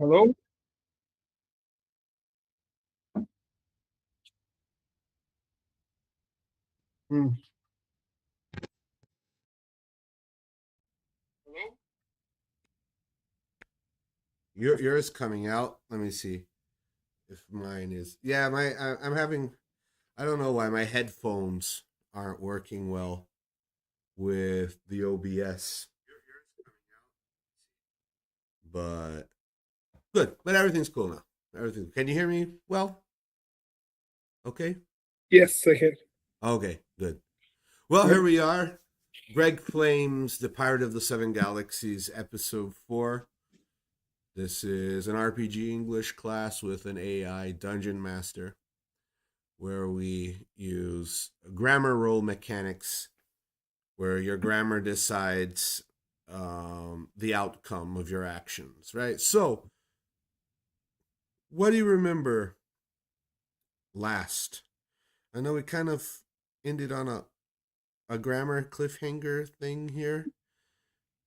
Hello? Hmm. Hello? Yours coming out. Let me see if mine is. Yeah, I'm having. I don't know why my headphones aren't working well with the OBS, but good. But everything's cool now. Everything. Can you hear me well? Okay. Yes, I can. Okay. Good. Well, Yep. here we are. Greg Flames, The Pirate of the Seven Galaxies, Episode 4. This is an RPG English class with an AI Dungeon Master where we use grammar role mechanics where your grammar decides the outcome of your actions, right? So, what do you remember last? I know we kind of ended on a grammar cliffhanger thing here.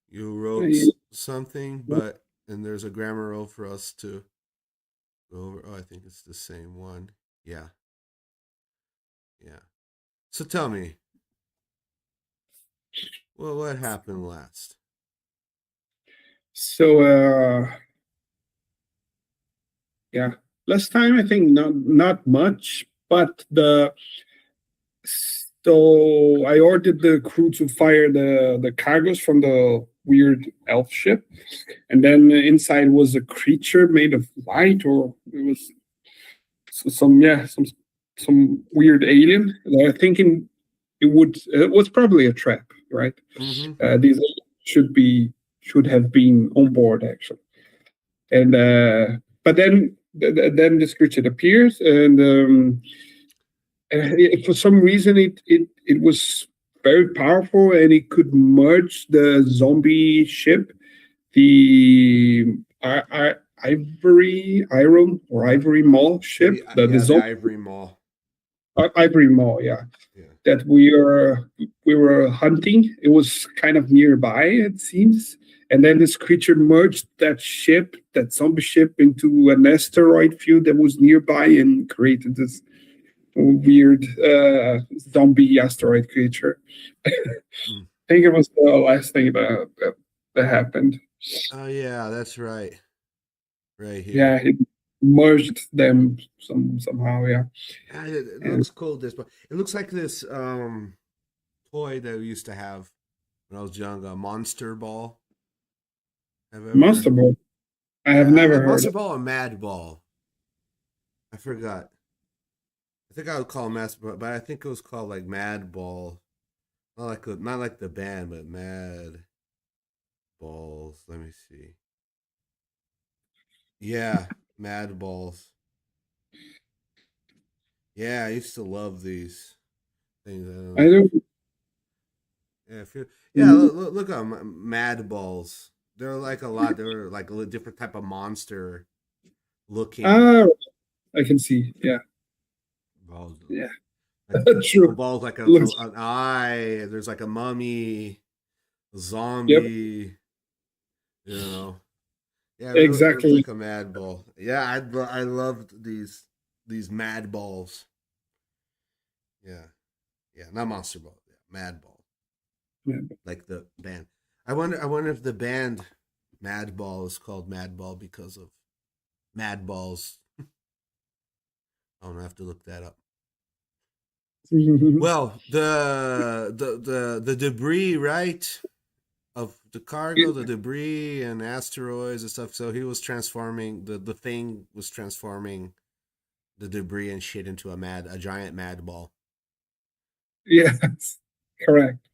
You wrote I- something, but and there's a grammar role for us to go over. Oh, I think it's the same one. Yeah, yeah. So tell me, well, what happened last? So, yeah, last time I think not much, but the so I ordered the crew to fire the cargoes from the weird elf ship, and then inside was a creature made of light, or it was some weird alien. I thinking it was probably a trap, right? Mm-hmm. These should have been on board actually, and but then this creature appears, and for some reason it was very powerful, and it could merge the zombie ship, the ivory mall ship, the Yeah, the zombie Ivory Mall. ivory mall, yeah, Yeah. that we were hunting. It was kind of nearby, it seems. And then this creature merged that zombie ship, into an asteroid field that was nearby and created this weird zombie asteroid creature. I Mm. think it was the last thing that happened. Oh yeah, that's right. Right Yeah, here. it merged them somehow. Yeah, Ah, it and looks cool. This, but it looks like this toy that we used to have when I was young, a Monster Ball. Have you Monster ever? Ball. I have Yeah, never heard Monster of. Ball or Mad Ball. I forgot. I think I would call it Master Ball, but I think it was called like Mad Ball. Not like the band, but Mad Balls. Let me see. Yeah, Mad Balls. Yeah, I used to love these things. I don't I know. don't. Yeah, yeah. Look at 'em, Mad Balls. They're like a lot. They're like a different type of monster looking Ah, I can see. Yeah, balls. yeah, Like the true. balls, like Looks. an eye. There's like a mummy, a Yep, zombie. You know. Yeah, it looks exactly. like a Mad Ball. Yeah, I loved these Mad Balls. Yeah, yeah, not Monster Ball. Yeah, Mad Ball, Yeah. like the band. I wonder if the band Mad Ball is called Mad Ball because of Mad Balls. I'm gonna have to look that up. Well, the debris, right, of the cargo, the debris and asteroids and stuff. So he was transforming the thing was transforming the debris and shit into a giant mad ball. Yes, correct.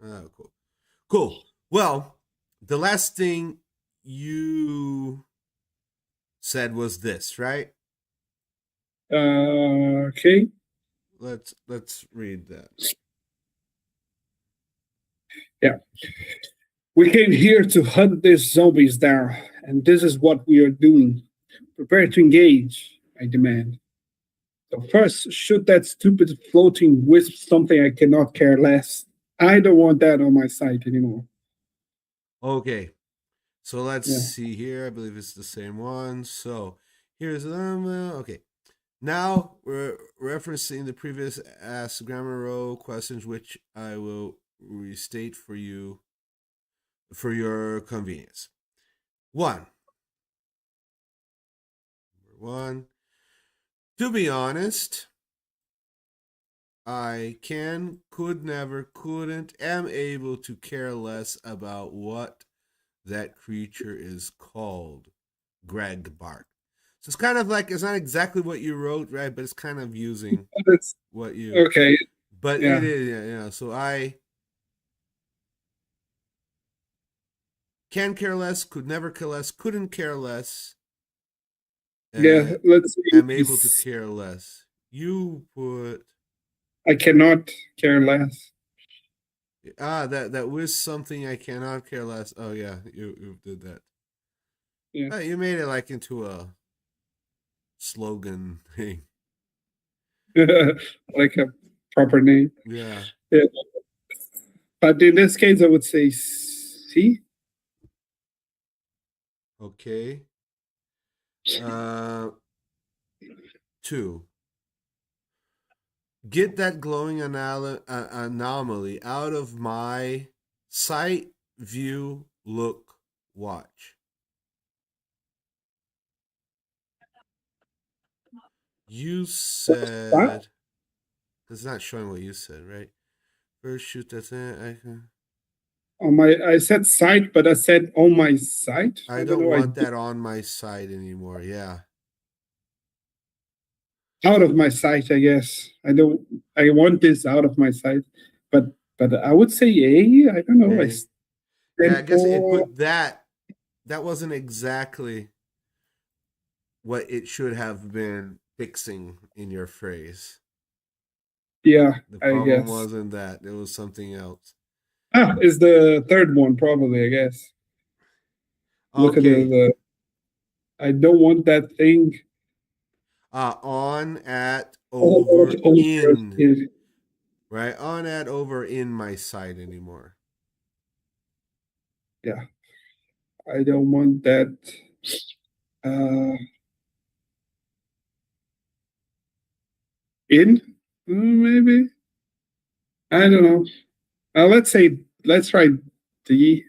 Oh, cool, cool. Well, the last thing you said was this, right? Okay. Let's read that. Yeah. We came here to hunt these zombies down, and this is what we are doing. Prepare to engage, I demand. So first, shoot that stupid floating wisp, something I cannot care less. I don't want that on my site anymore. Okay, So let's Yeah. see here. I believe it's the same one. So here's okay. Now we're referencing the previous Ask Grammar Row questions, which I will restate for you for your convenience. One. Number one. To be honest, I can, could never, couldn't, am able to care less about what that creature is called. Greg barked. So it's kind of like, it's not exactly what you wrote, right? But it's kind of using That's what you, okay. but Yeah. it is, yeah, yeah. So I can care less, could never care less, couldn't care less, Yeah. uh, Let's am able to see. care less. You put I cannot care less. that was something I cannot care less. Oh yeah, you did that. Yeah. You made it like into a slogan thing. Like a proper name. Yeah. Yeah. But in this case, I would say C. Okay. Uh, two. Get that glowing anomaly out of my sight, view, look, watch. You What? said it's not showing what you said, right? First shoot that's it. On my, I said site, but I said on my site. I I don't don't know. I want that on my site anymore. Yeah. out of my sight, I guess. I don't. I want this out of my sight, but I would say A. I don't know. I Okay. Yeah, I stand guess it for put that. That wasn't exactly what it should have been fixing in your phrase. yeah. The I problem guess wasn't that, it was something else. is the third one probably. I guess. Look at Okay. the. I don't want that thing On, at, all over, over. in. Right? On, at, over, in my site anymore. Yeah, I don't want that. Uh, in maybe. I don't know. Let's say let's try D.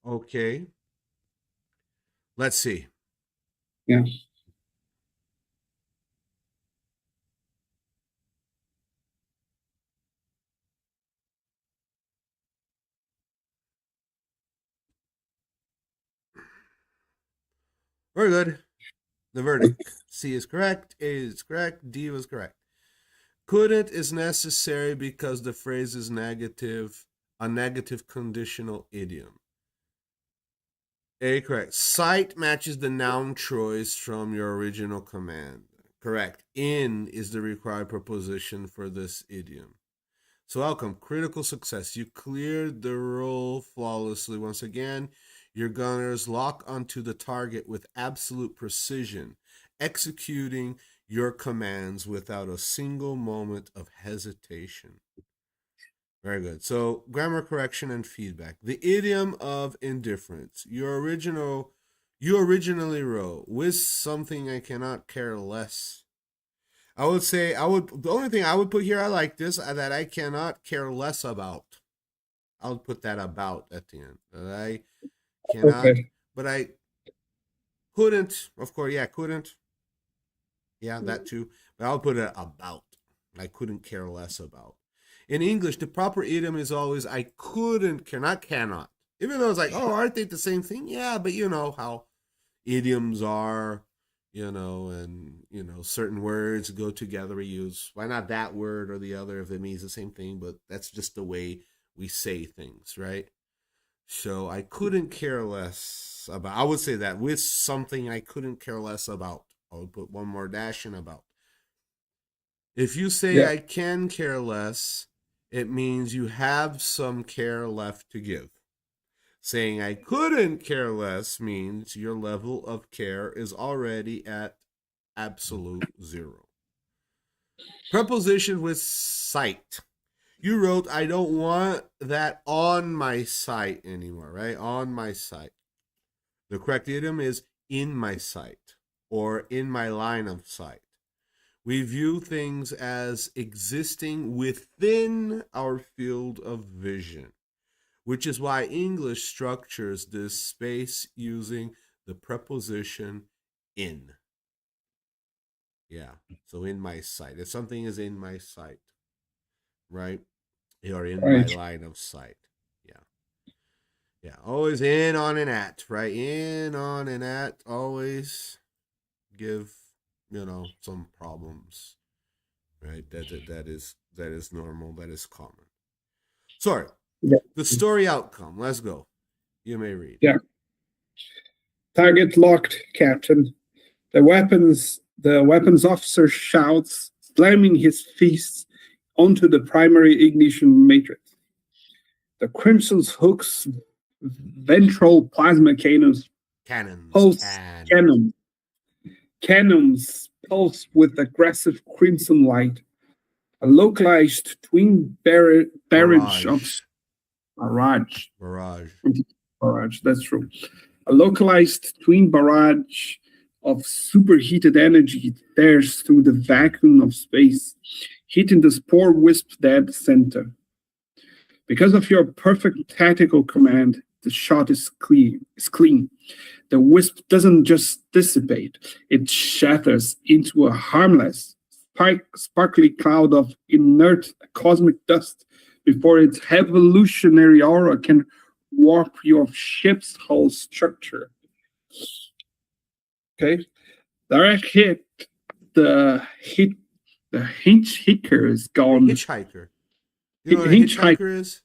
Okay. Let's see. Yeah. Very good. The verdict. C is correct. A is correct. D was correct. Couldn't is necessary because the phrase is negative, a negative conditional idiom. A correct. Cite matches the noun choice from your original command. Correct. In is the required preposition for this idiom. So outcome, critical success. You cleared the role flawlessly once again. Your gunners lock onto the target with absolute precision, executing your commands without a single moment of hesitation. Very good. So, grammar correction and feedback. The idiom of indifference. You originally wrote with something I cannot care less. I would say the only thing I would put here I like this that I cannot care less about. I would put that about at the end. That I cannot, Okay. but I couldn't. Of course, yeah, couldn't. Yeah, that too. But I'll put it about. I couldn't care less about. In English, the proper idiom is always I couldn't care, not cannot. Even though it's like, oh, aren't they the same thing? Yeah, but you know how idioms are, and certain words go together. We use why not that word or the other if it means the same thing, but that's just the way we say things, right? So I couldn't care less about. I would say that with something I couldn't care less about. I would put one more dash in about. If you say Yeah. I can care less, it means you have some care left to give. Saying I couldn't care less means your level of care is already at absolute zero. Preposition with sight. You wrote, I don't want that on my site anymore, right? On my site. The correct idiom is in my sight or in my line of sight. We view things as existing within our field of vision, which is why English structures this space using the preposition in. Yeah, so in my sight. If something is in my sight, right? Or in my Right. line of sight. Yeah. Yeah. Always in, on, and at, right? In, on, and at. Always give, some problems, right? That is normal. That is common. Sorry. Yeah. The story outcome. Let's go. You may read. Yeah. Target locked, Captain. The weapons officer shouts, slamming his fists onto the primary ignition matrix. The Crimson's hook's ventral plasma Cannons. pulse cannon cannons pulse with aggressive crimson light. A localized twin barrage of Barrage. barrage. Barrage. Barrage, that's true. A localized twin barrage of superheated energy tears through the vacuum of space, hitting the spore wisp's dead center. Because of your perfect tactical command, the shot is clean. The wisp doesn't just dissipate, it shatters into a harmless, sparkly cloud of inert cosmic dust before its evolutionary aura can warp your ship's whole structure. Okay? Direct hit, the hit, the hitchhiker is gone. Hitchhiker. You know what a Hitchhiker, hitchhiker is?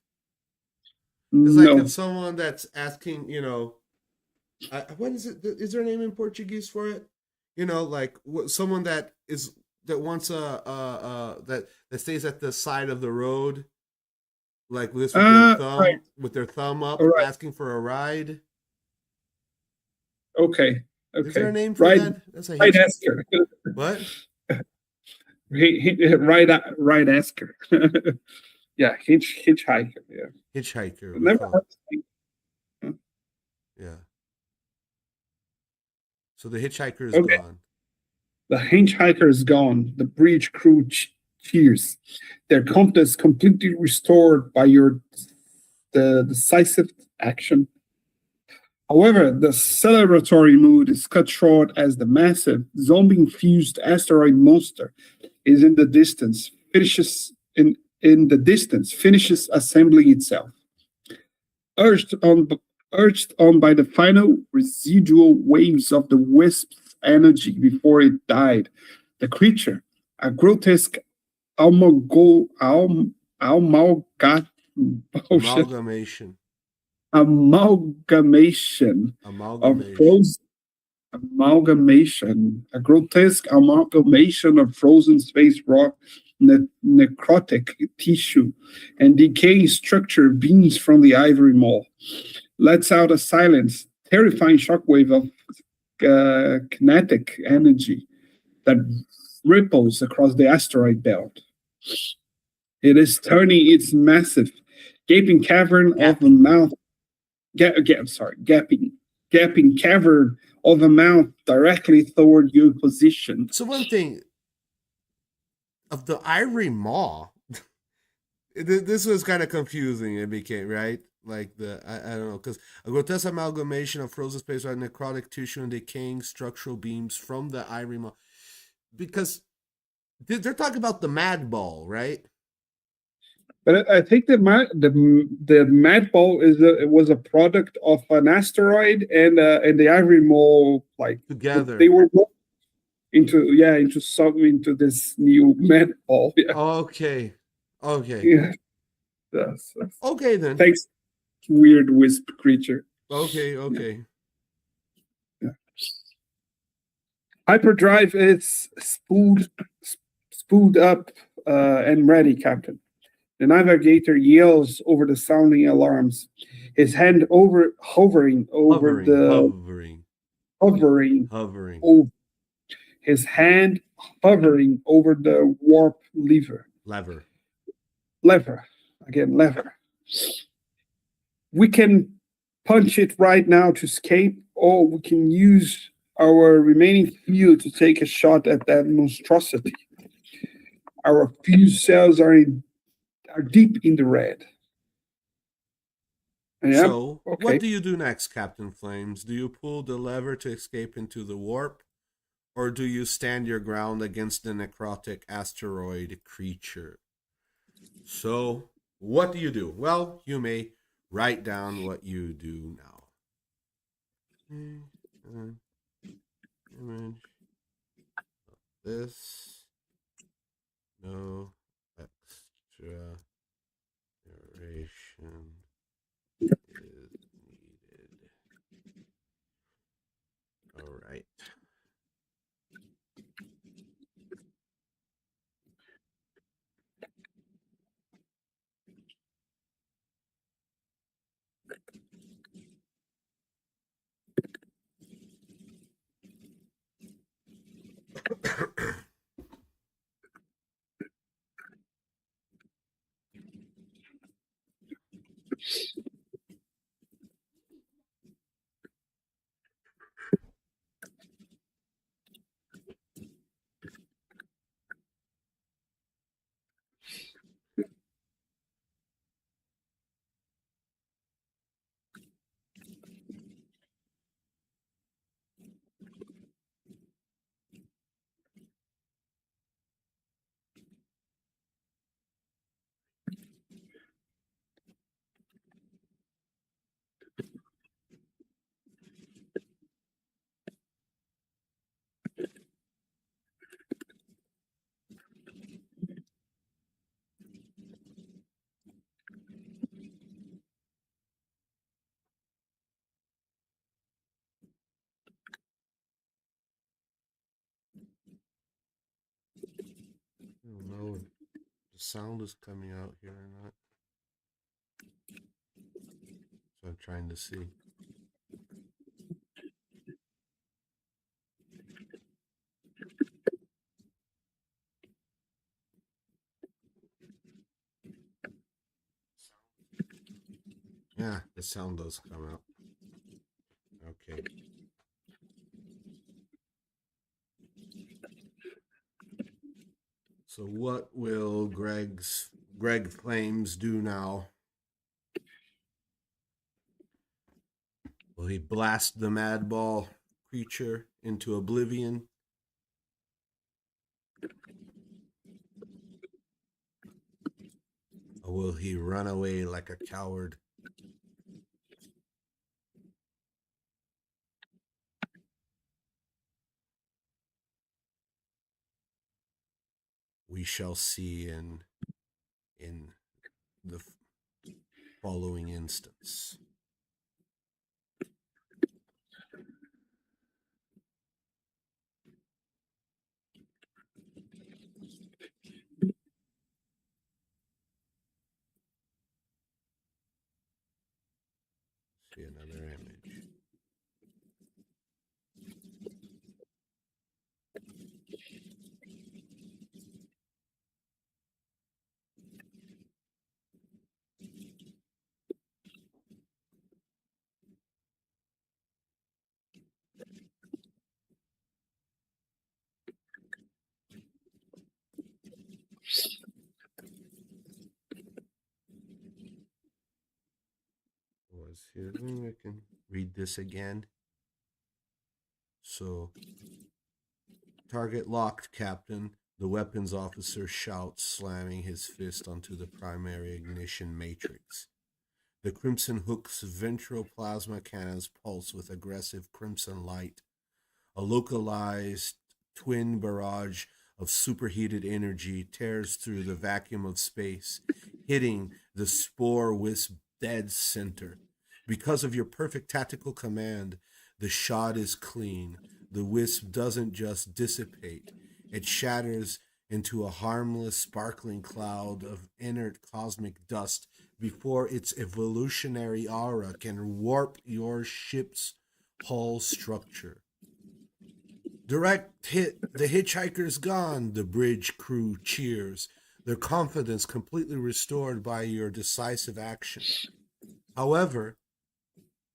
It's like if no. someone that's asking, what is it? Is there a name in Portuguese for it? Like someone that wants that stays at the side of the road, like this with their Right, with their thumb up, all right, asking for a ride. okay, Is there a okay. name for Right, that? That's a right, hitch. Asker. What? Right, Asker. Yeah, hitchhiker. Yeah, Hitchhiker. We never call heard it. of it. Yeah. So the hitchhiker is Okay, gone. the hitchhiker is gone. The bridge crew cheers. Their confidence completely restored by your the decisive action. However, the celebratory mood is cut short as the massive zombie-infused asteroid monster is in the distance finishes assembling itself. Urged on urged on by the final residual waves of the wisp's energy before it died, the creature, a grotesque amalgo, amalga, Amalgamation. amalgamation of Amalgamation. frozen a grotesque amalgamation of frozen space rock, necrotic tissue, and decaying structure beams from the ivory maw. Lets out a silent, terrifying shockwave of kinetic energy that ripples across the asteroid belt. It is turning its massive, gaping cavern of a Gapping. mouth gaping cavern of a mouth directly toward your position. So one thing of the ivory maw, this was kind of confusing. It became right, like I don't know, because a grotesque amalgamation of frozen space rock, necrotic tissue, and decaying structural beams from the ivory maw. Because they're talking about the mad ball, right? But I think the mad ball it was a product of an asteroid and the ivory mole like they Together. were into this new mad ball. Yeah, Okay. Okay. yeah. That's Okay then. thanks, weird wisp creature. Okay. Yeah, Okay. yeah. Hyperdrive is spooled up and ready, Captain. The navigator yells over the sounding alarms, his hand hovering over Hovering. the Hovering. hovering Hovering. over his hand hovering over the warp lever. Lever. lever. Again, lever. We can punch it right now to escape, or we can use our remaining fuel to take a shot at that monstrosity. Our fuse cells are deep in the red. Yeah. So, what Okay. do you do next, Captain Flames? Do you pull the lever to escape into the warp? Or do you stand your ground against the necrotic asteroid creature? So, what do you do? Well, you may write down what you do now. Image this. No extra narration is needed. All right. I don't know if the sound is coming out here or not. So I'm trying to see. Yeah, the sound does come out. Okay. So what will Greg Flames do now? Will he blast the madball creature into oblivion? Or will he run away like a coward? We shall see in the following instance. See another image. Was here. I can read this again. So, target locked, Captain. The weapons officer shouts, slamming his fist onto the primary ignition matrix. The Crimson Hook's ventral plasma cannons pulse with aggressive crimson light. A localized twin barrage of superheated energy tears through the vacuum of space, hitting the spore wisp dead center. Because of your perfect tactical command, the shot is clean. The wisp doesn't just dissipate, it shatters into a harmless, sparkling cloud of inert cosmic dust before its evolutionary aura can warp your ship's hull structure. Direct hit, the hitchhiker's gone, the bridge crew cheers. their confidence completely restored by your decisive action. However,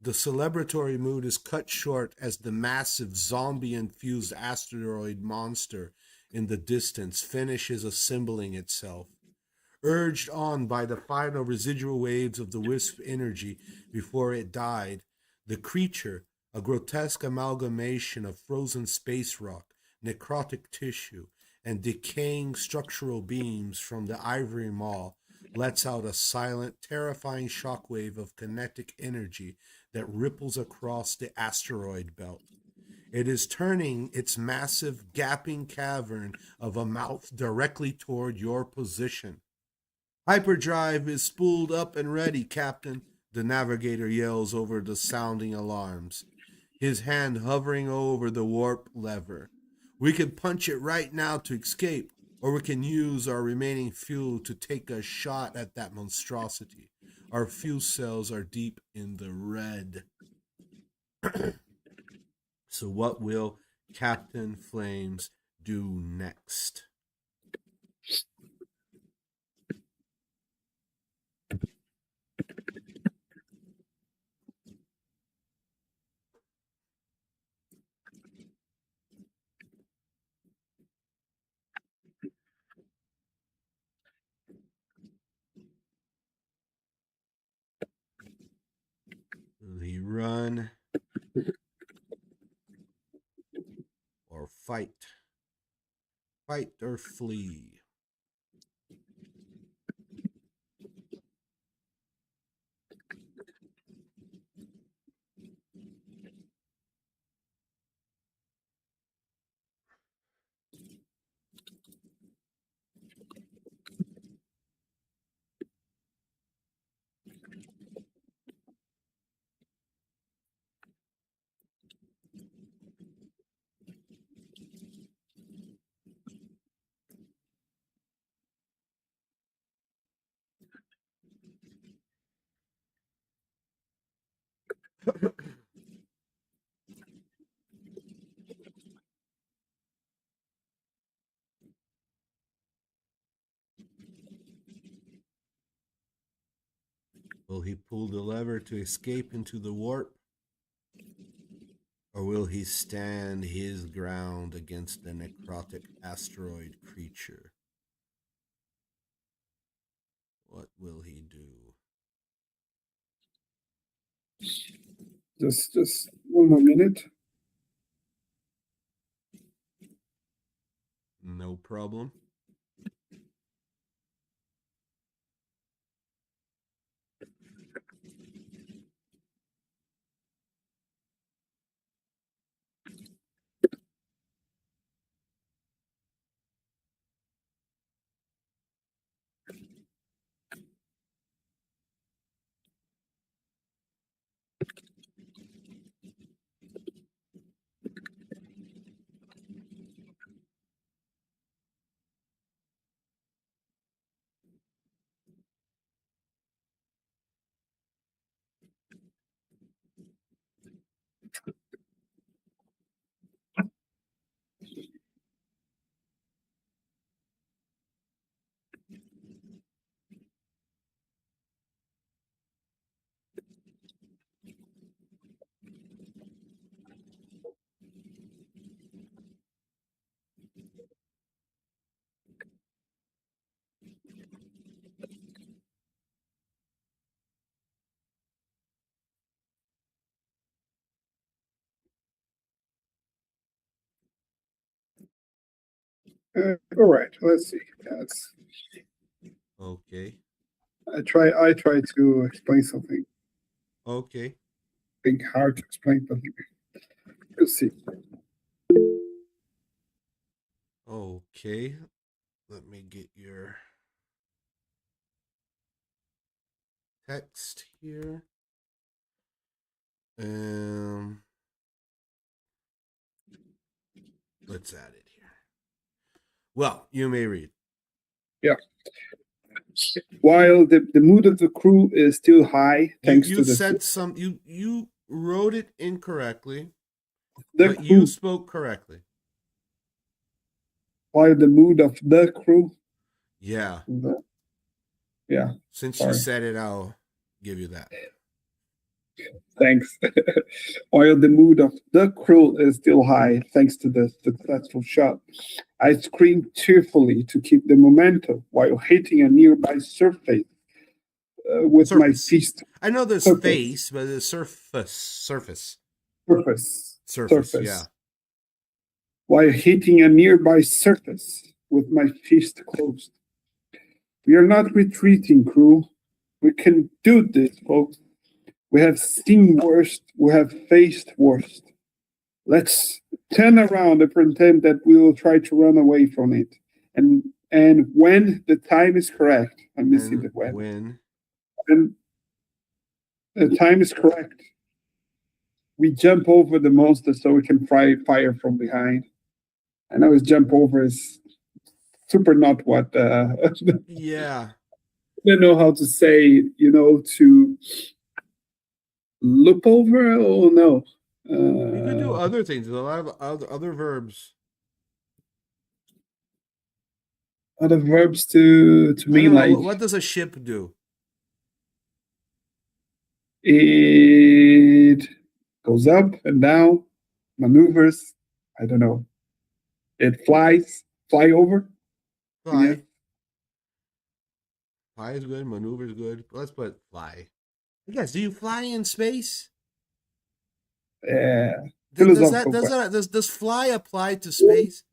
the celebratory mood is cut short as the massive zombie-infused asteroid monster in the distance finishes assembling itself. Urged on by the final residual waves of the wisp energy before it died, the creature, a grotesque amalgamation of frozen space rock, necrotic tissue, and decaying structural beams from the ivory maw, lets out a silent, terrifying shockwave of kinetic energy that ripples across the asteroid belt. It is turning its massive, gaping cavern of a mouth directly toward your position. Hyperdrive is spooled up and ready, Captain, the navigator yells over the sounding alarms, his hand hovering over the warp lever. We can punch it right now to escape, or we can use our remaining fuel to take a shot at that monstrosity. Our fuel cells are deep in the red. So, what will Captain Flames do next? Will he run or fight? Fight or flee? Will he pull the lever to escape into the warp? Or will he stand his ground against the necrotic asteroid creature? What will he do? Just one more minute. No problem. All right, let's see. That's Okay. I try to explain something. Okay. Being hard to explain, but let's see. Okay. Let me get your text here. Let's add it here. Well, you may read. Yeah. While the mood of the crew is still high, thanks You to the said some you wrote it incorrectly, the but you crew, spoke correctly. while the mood of the crew Yeah. Yeah, Since you sorry. said it, I'll give you that. Thanks. While the mood of the crew is still high, thanks to the successful shot, I scream cheerfully to keep the momentum while hitting a nearby surface with my Surface. fist. I know there's Surface, face, but the surface. surface, Surface, yeah. surface. While hitting a nearby surface with my fist closed. We are not retreating, crew. We can do this, folks. We have seen worst. We have faced worst. Let's turn around and pretend that we will try to run away from it. And when the time is correct, I'm missing And the when. when When the time is correct, we jump over the monster so we can fire from behind. I know his jump over is super not what I yeah. don't know how to say, to loop over or no. You could do Uh, other things. There's a lot of other verbs. other verbs to I mean don't know. like What does a ship do? it goes up and down, maneuvers. I don't know. It fly over. Yeah, Fly. Fly is good. Maneuver is good. Let's put fly. I guess. Do you fly in space? yeah. Does Philosophical question. does fly apply to space?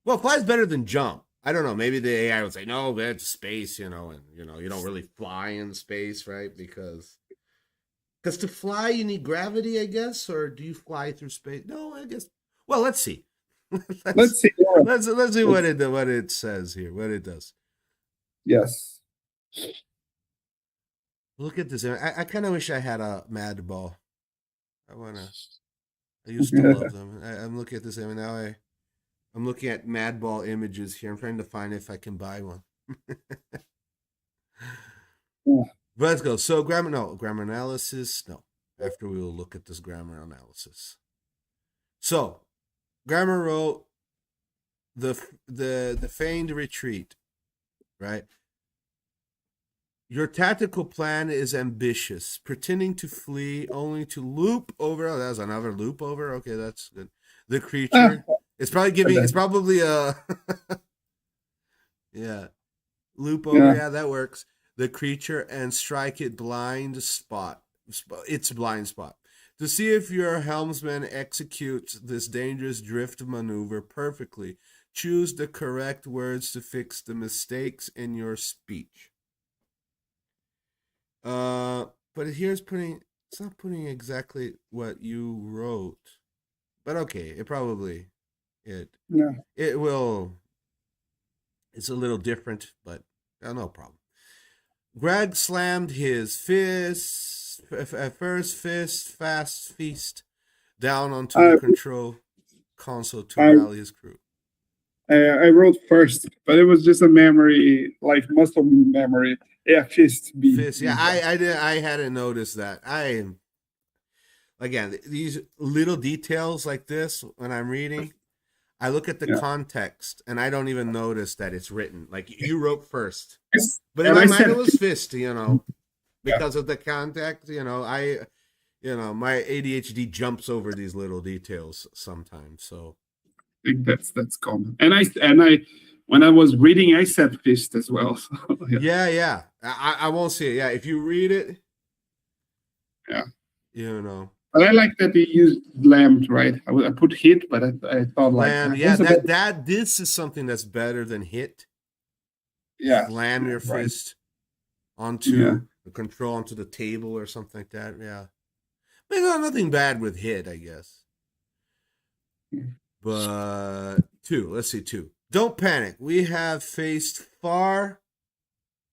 Well, fly is better than jump. I don't know. Maybe the AI would say no, that's space, and you don't really fly in space, right? Because to fly you need gravity, I guess, or do you fly through space? No, I guess. Well, let's see. let's Let's see. Yeah. let's see Let's, what it says here, what it does. yes. Look at this. I kind of wish I had a Mad Ball. I wanna. I used to love them. I'm looking at this image now. I'm looking at Mad Ball images here. I'm trying to find if I can buy one. Yeah. But let's go. So grammar analysis. No, after we will look at this grammar analysis. So grammar wrote the feigned retreat, right? Your tactical plan is ambitious, pretending to flee only to loop over. Oh, that was another loop over. Okay, that's good. The Ah, creature. It's probably giving. It's probably a. Yeah, loop over. yeah. Yeah, that works. The creature and strike it blind spot. Its blind spot. To see if your helmsman executes this dangerous drift maneuver perfectly, choose the correct words to fix the mistakes in your speech. But here's putting. It's not putting exactly what you wrote, but okay. It Yeah. it will. It's a little different, but no problem. Greg slammed his first fist, fast feast down onto the I, control console to I rally his crew. I wrote first, but it was just a memory, like muscle memory. Yeah, fist Fist, yeah, be I did. I hadn't noticed that. Again, these little details like this when I'm reading, I look at the yeah. context and I don't even notice that it's written. Like you wrote first, Yes. but in And my I mind it said was fist. yeah, Because of the context. My ADHD jumps over these little details sometimes. So I think that's common. And I when I was reading, I said fist as well. So yeah, yeah. I won't see it. Yeah, if you read it, yeah. you know. But I like that they used lamb, right? I put hit, but I thought like Slam. Yeah, what's the better? this is something that's better than hit. Yeah, Slam yeah, your right. fist Yeah, onto the control onto the table or something like that. Yeah. But nothing bad with hit, I guess. But two, let's see, two. Don't panic. We have faced far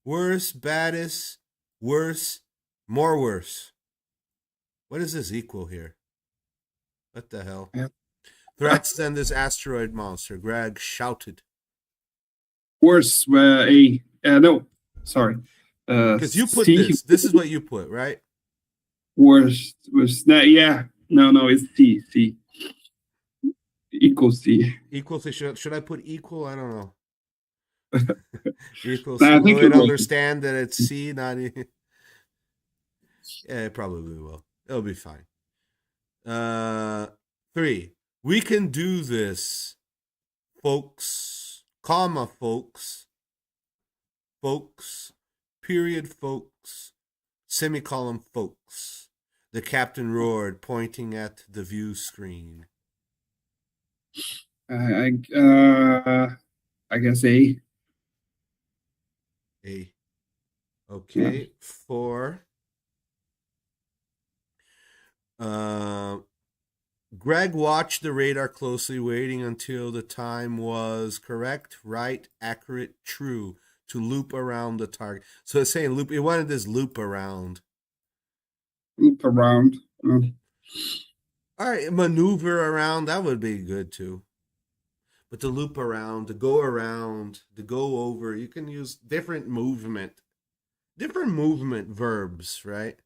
worse, baddest, worse, more worse. What does this equal here? What the hell? yeah. Threats than this asteroid monster, Greg shouted. Worse, no, sorry. Because you put C this. This is what you put, right? worst was that? Yeah, no, it's C equals C. Equal to should I put equal? I don't know. People I think will it it will. understand that it's C, not E? Yeah, it probably will. It'll be fine. 3. We can do this, folks, comma, folks, period, folks, semicolon, folks. The captain roared, pointing at the view screen. I guess A. A. Yeah. Okay. 4. Uh, Greg watched the radar closely, waiting until the time was correct, right, accurate, true, to loop around the target. So it's saying loop. It wanted this loop around. Loop around. All right, maneuver around, that would be good too. But to loop around, to go around, to go over, you can use different movement verbs, right?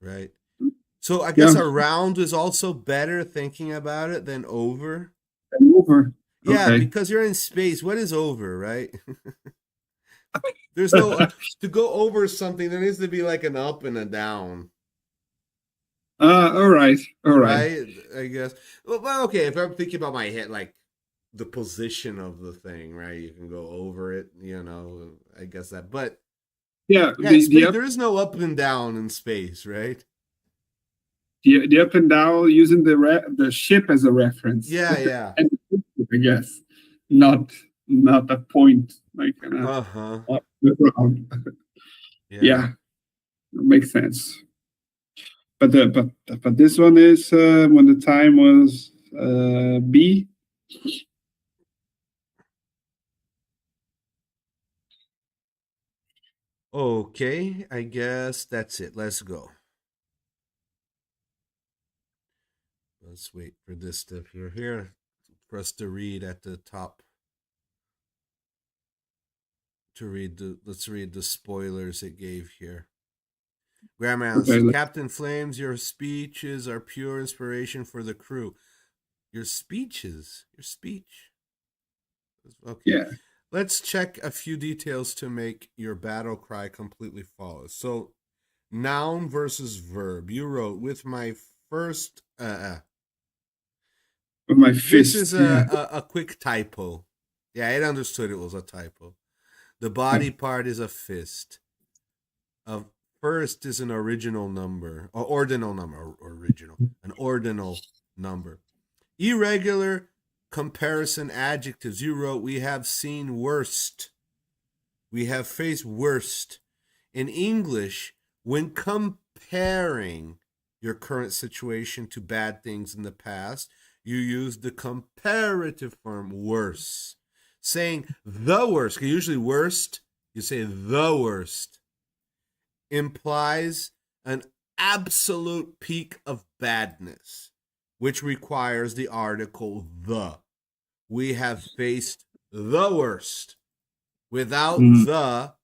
Right. So I guess Yeah. around is also better thinking about it than over. And over. Yeah, Okay. because you're in space. What is over, right? There's no to go over something. There needs to be like an up and a down, All right. All right. right? I guess. Well, okay. If I'm thinking about my head, like the position of the thing, right? You can go over it. I guess that. But Yeah. yeah, in The space up there is no up and down in space, right? the up and down using the ship as a reference. Yeah, yeah. And I guess not a point like Uh huh. up the ground. Yeah. Yeah, makes sense. But this one is when the time was B. Okay, I guess that's it. Let's go. Let's wait for this stuff here for us to read at the top. Let's read the spoilers it gave here. Grandma Okay. answers, Captain Flames, your speeches are pure inspiration for the crew. Your speech. Okay. Yeah. Let's check a few details to make your battle cry completely flawless. So, noun versus verb. You wrote with my first. With my This is fist. Yeah. a quick typo. Yeah, it understood it was a typo. The Yeah. body part is a fist. A first is an original number, or ordinal number, an ordinal number. Irregular comparison adjectives. You wrote, we have seen worst. We have faced worst. In English, when comparing your current situation to bad things in the past, you use the comparative form worse. Saying the worst, because usually worst, you say the worst, implies an absolute peak of badness, which requires the article the. We have faced the worst. Without Mm. the,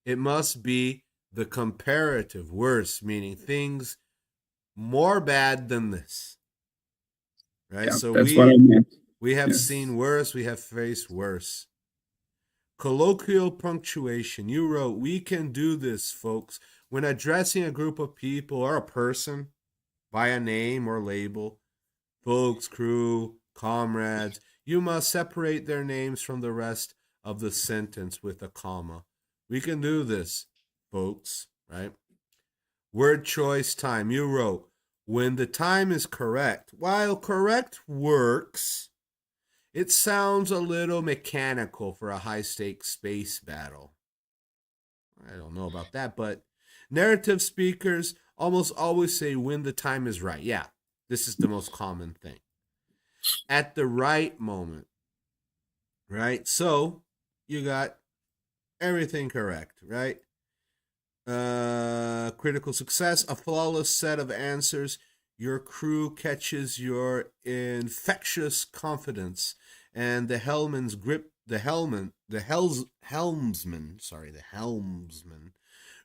it must be the comparative worse, meaning things more bad than this. Right? Yeah. So That's what I meant. we have Yes. seen worse, we have faced worse. Colloquial punctuation. You wrote, we can do this, folks. When addressing a group of people or a person by a name or label, folks, crew, comrades, you must separate their names from the rest of the sentence with a comma. We can do this, folks, right? Word choice time. You wrote, when the time is correct, while correct works, it sounds a little mechanical for a high stakes space battle. I don't know about that, but narrative speakers almost always say when the time is right. Yeah, this is the most common thing. At the right moment, right? So you got everything correct, right? Critical success, a flawless set of answers. Your crew catches your infectious confidence, and the helmsman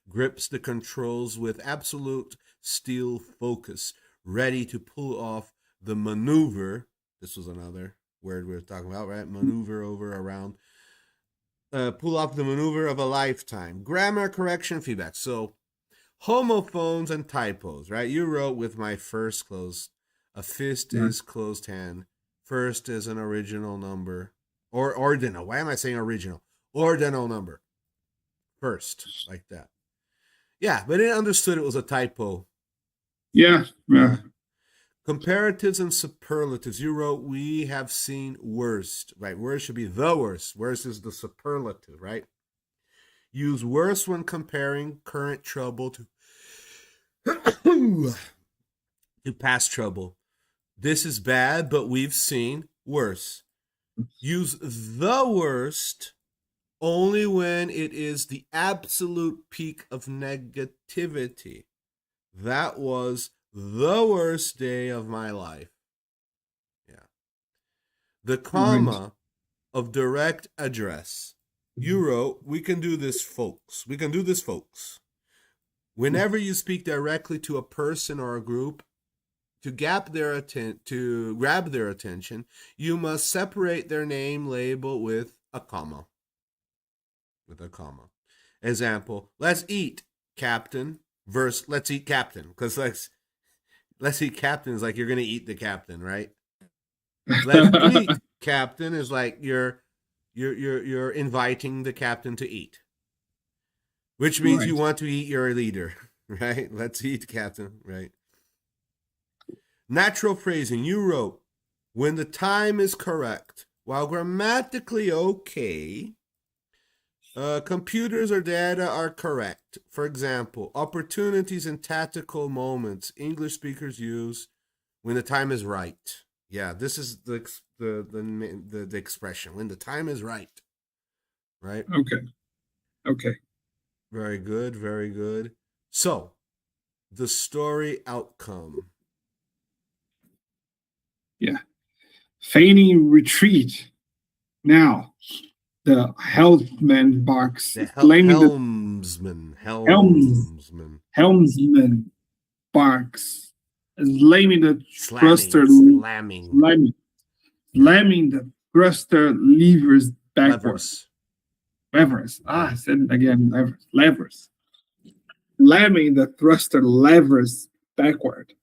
grips the controls with absolute steel focus, ready to pull off the maneuver. This was another word we're talking about, right? Maneuver over, around. Pull off the maneuver of a lifetime. Grammar correction feedback. So homophones and typos, right? You wrote with my first closed. A fist Yeah. is closed hand. First is an original number. Or ordinal. Why am I saying original? Ordinal number. First, like that. Yeah, but it understood it was a typo. Yeah. Comparatives and superlatives. You wrote, we have seen worst, right? Worst should be the worst. Worst is the superlative, right? Use worst when comparing current trouble to past trouble. This is bad, but we've seen worse. Use the worst only when it is the absolute peak of negativity. That was the worst day of my life. Yeah. The comma of direct address. You wrote, we can do this, folks. We can do this, folks. Whenever you speak directly to a person or a group, to grab their attention, you must separate their name label with a comma. Example, let's eat, Captain, versus let's eat, Captain. Because let's eat, Captain is like you're going to eat the captain, right? Let's eat, Captain is like you're inviting the captain to eat. Which means you want to eat your leader, right? Let's eat, Captain, right? Natural phrasing. You wrote, when the time is correct, while grammatically okay, computers or data are correct. For example, opportunities and tactical moments English speakers use when the time is right. Yeah, this is the expression, when the time is right. Right? Okay. Very good, very good. So, the story outcome. Yeah. Feigning retreat. Now, the helmsman box blaming helmsman box is blaming the thruster slamming the thruster levers backwards. Levers. I said it again. Levers. Slamming the thruster levers backward.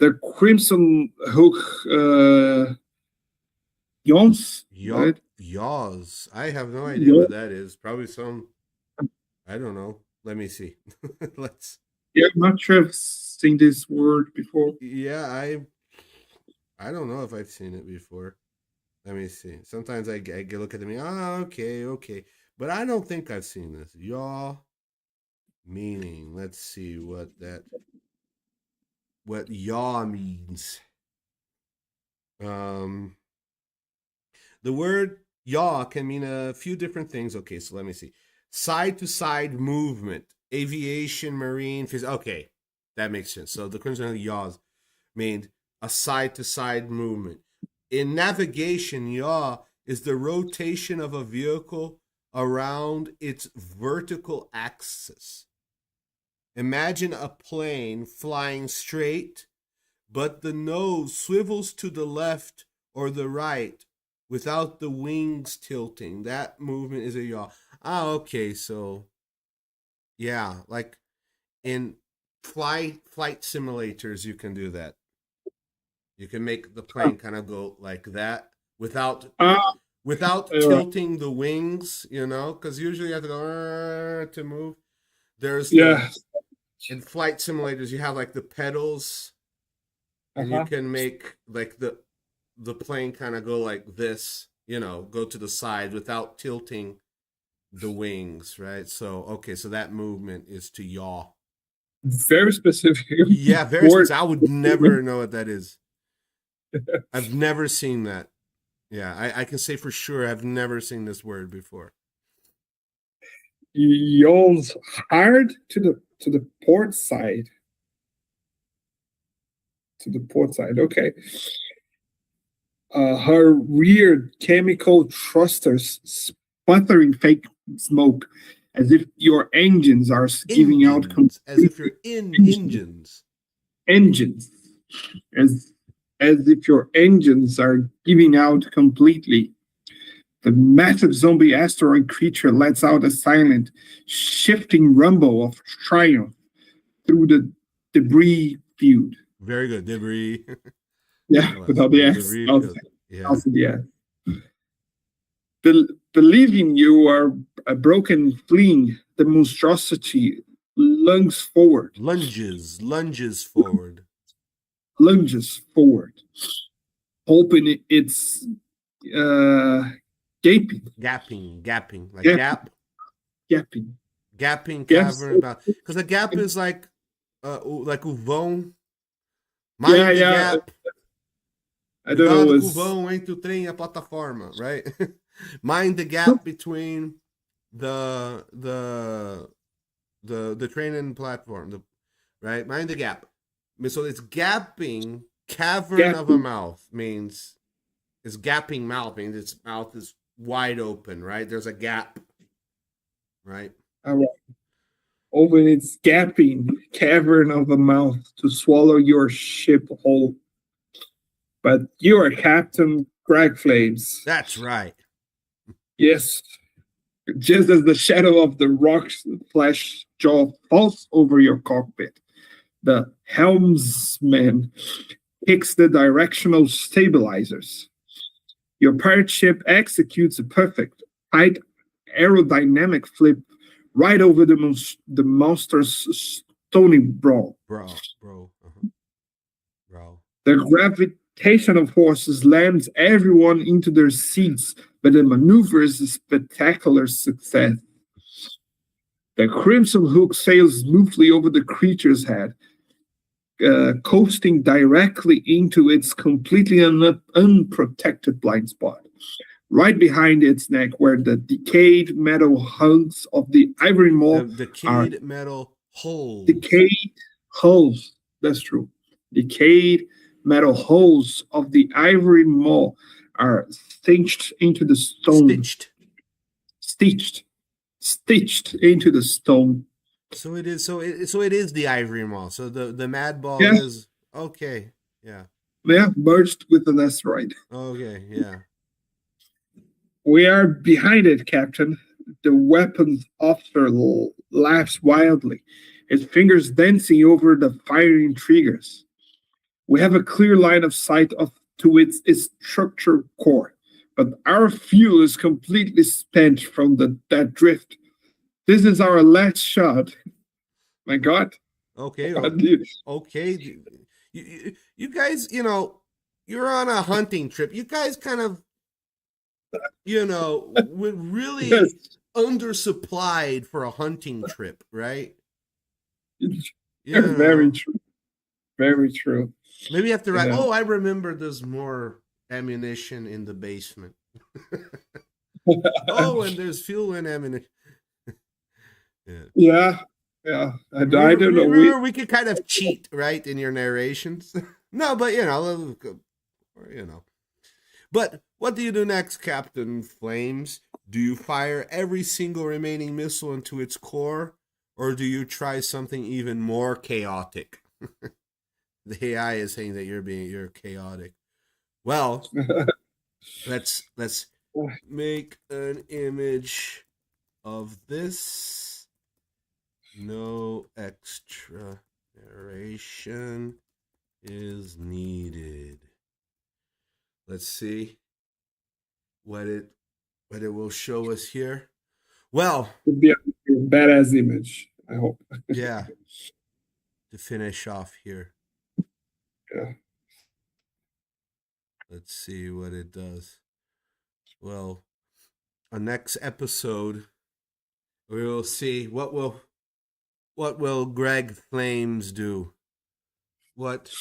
The crimson hook yawns. Right? Yaws. I have no idea what that is. Probably some, I don't know. Let me see. Yeah, I'm not sure I've seen this word before. Yeah, I don't know if I've seen it before. Let me see. Sometimes I look at me. Okay. But I don't think I've seen this. Yaw meaning. Let's see what yaw means. The word yaw can mean a few different things. Okay, so let me see. Side to side movement, aviation, marine, okay, that makes sense. So the crimson yaws mean a side to side movement. In navigation, yaw is the rotation of a vehicle around its vertical axis. Imagine a plane flying straight, but the nose swivels to the left or the right without the wings tilting. That movement is a yaw. Okay, so yeah, like in flight simulators, you can do that. You can make the plane kind of go like that without tilting the wings, because usually you have to go to move. There's in flight simulators, you have like the pedals, and you can make like the plane kind of go like this, go to the side without tilting the wings, right? So that movement is to yaw. Very specific. Yeah, very specific. I would never know what that is. I've never seen that. Yeah, I can say for sure I've never seen this word before. Yawns hard to the port side. To the port side. Okay. Her rear chemical thrusters sputtering fake smoke as if your engines are giving out. As if you're in engines. Engines. As as if your engines are giving out completely. The massive zombie asteroid creature lets out a silent, shifting rumble of triumph through the debris field. Very good. Debris. Yeah, Well, without the the S. debris Also, field. Yeah. also the S. Believing you are a broken fleeing, the monstrosity lunges forward, Lunges forward. lunges forward, hoping it's uh, gaping, Gapping. Like gapping, gap. gapping. Gapping Gaps. cavern about. Because a gap is like o vão. Yeah, Mind the yeah. gap. I don't know. Cuidado com o It's vão entre o trem e a plataforma, right? Mind the gap between the the the train and platform, right? Mind the gap. So it's gapping cavern of a gapping. mouth means it's gapping mouth means its mouth is wide open, right? There's a gap, right? All right. Open its gaping cavern of a mouth to swallow your ship whole. But you are Captain Greg Flames. That's right. Yes, just as the shadow of the rock's flesh jaw falls over your cockpit, the helmsman kicks the directional stabilizers. Your pirate ship executes a perfect, tight aerodynamic flip right over the monster's stony brow. Bro. Bro. The gravitational force slams everyone into their seats, but the maneuver is a spectacular success. The crimson hook sails smoothly over the creature's head, coasting directly into its completely unprotected blind spot, right behind its neck, where the decayed metal hulls of the ivory maw The are decayed metal holes. decayed hulls. That's true. Decayed metal holes of the ivory maw are stitched into the stone. Stitched. Stitched into the stone. So it is. So it is the ivory maw. So the mad ball Yeah, is okay. Yeah. yeah, merged with an asteroid. Okay. Yeah. We are behind it, Captain. The weapons officer laughs wildly, his fingers dancing over the firing triggers. We have a clear line of sight to its structure core, but our fuel is completely spent from that drift. This is our last shot. My God. Okay. Dude. Okay. You guys, you're on a hunting trip. You guys kind of, we're really Yes. undersupplied for a hunting trip, right? Very true. Very true. Maybe you have to write, Yeah. I remember there's more ammunition in the basement. And there's fuel and ammunition. Yeah. I don't know. Remember, we could kind of cheat, right, in your narrations. No, but But what do you do next, Captain Flames? Do you fire every single remaining missile into its core, or do you try something even more chaotic? The AI is saying that you're chaotic. Well, let's make an image of this. No extra narration is needed. Let's see what it will show us here. Well, It'd be a badass image, I hope. Yeah. To finish off here. Yeah. Let's see what it does. Well, on next episode, we will see what will Greg Flames do. What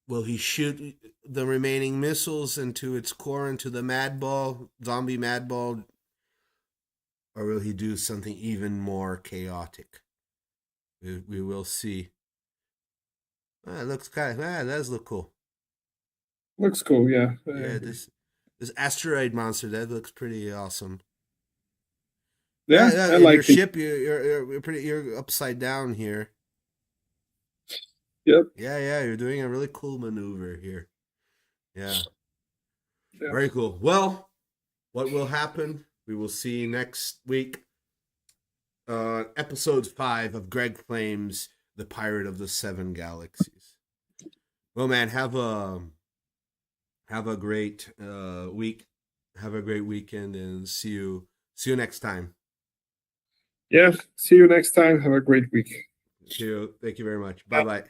will he shoot the remaining missiles into its core, into the zombie mad ball, or will he do something even more chaotic? We will see. It looks that does look cool. Looks cool, yeah. Yeah, this asteroid monster, that looks pretty awesome. Yeah, I like your it. ship. You're upside down here. Yep. Yeah, you're doing a really cool maneuver here. Yeah. Yeah. Very cool. Well, what will happen? We will see next week. Episode 5 of Greg Flames, The Pirate of the Seven Galaxies. Well, man, have a great week. Have a great weekend, and see you next time. Yeah. See you next time. Have a great week. Thank you very much. Bye bye.